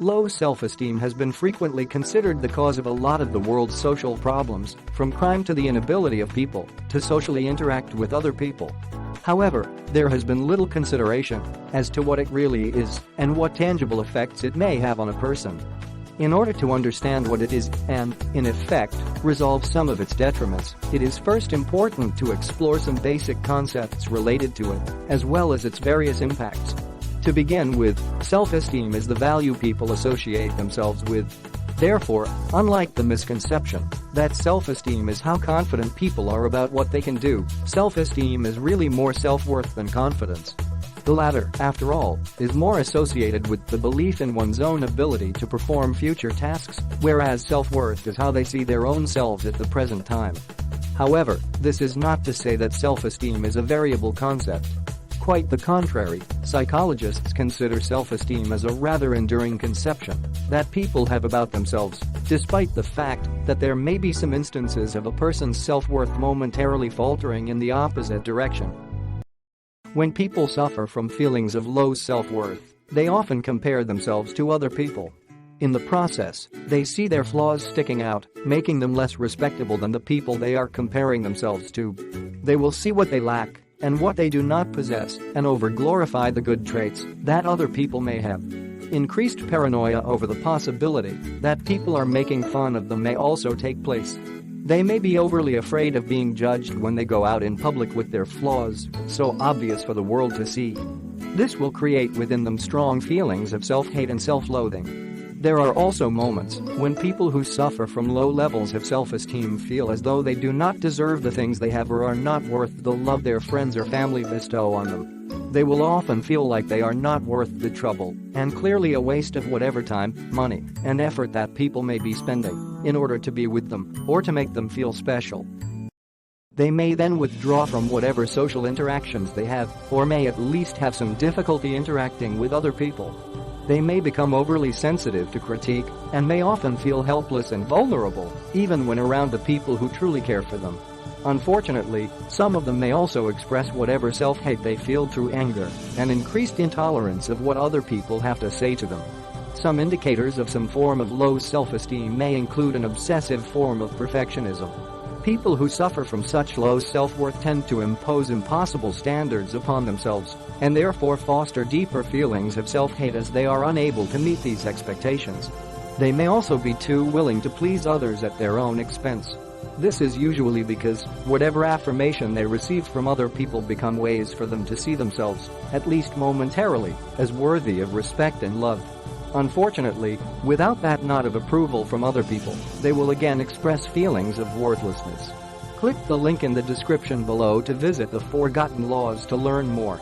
Low self-esteem has been frequently considered the cause of a lot of the world's social problems, from crime to the inability of people to socially interact with other people. However, there has been little consideration as to what it really is and what tangible effects it may have on a person. In order to understand what it is and, in effect, resolve some of its detriments, it is first important to explore some basic concepts related to it, as well as its various impacts. To begin with, self-esteem is the value people associate themselves with. Therefore, unlike the misconception that self-esteem is how confident people are about what they can do, self-esteem is really more self-worth than confidence. The latter, after all, is more associated with the belief in one's own ability to perform future tasks, whereas self-worth is how they see their own selves at the present time. However, this is not to say that self-esteem is a variable concept. Quite the contrary, psychologists consider self-esteem as a rather enduring conception that people have about themselves, despite the fact that there may be some instances of a person's self-worth momentarily faltering in the opposite direction. When people suffer from feelings of low self-worth, they often compare themselves to other people. In the process, they see their flaws sticking out, making them less respectable than the people they are comparing themselves to. They will see what they lack and what they do not possess and over-glorify the good traits that other people may have. Increased paranoia over the possibility that people are making fun of them may also take place. They may be overly afraid of being judged when they go out in public with their flaws, so obvious for the world to see. This will create within them strong feelings of self-hate and self-loathing. There are also moments when people who suffer from low levels of self-esteem feel as though they do not deserve the things they have or are not worth the love their friends or family bestow on them. They will often feel like they are not worth the trouble and clearly a waste of whatever time, money, and effort that people may be spending in order to be with them or to make them feel special. They may then withdraw from whatever social interactions they have or may at least have some difficulty interacting with other people. They may become overly sensitive to critique and may often feel helpless and vulnerable, even when around the people who truly care for them. Unfortunately, some of them may also express whatever self-hate they feel through anger and increased intolerance of what other people have to say to them. Some indicators of some form of low self-esteem may include an obsessive form of perfectionism. People who suffer from such low self-worth tend to impose impossible standards upon themselves and therefore foster deeper feelings of self-hate as they are unable to meet these expectations. They may also be too willing to please others at their own expense. This is usually because whatever affirmation they receive from other people become ways for them to see themselves, at least momentarily, as worthy of respect and love. Unfortunately, without that nod of approval from other people, they will again express feelings of worthlessness. Click the link in the description below to visit the Forgotten Laws to learn more.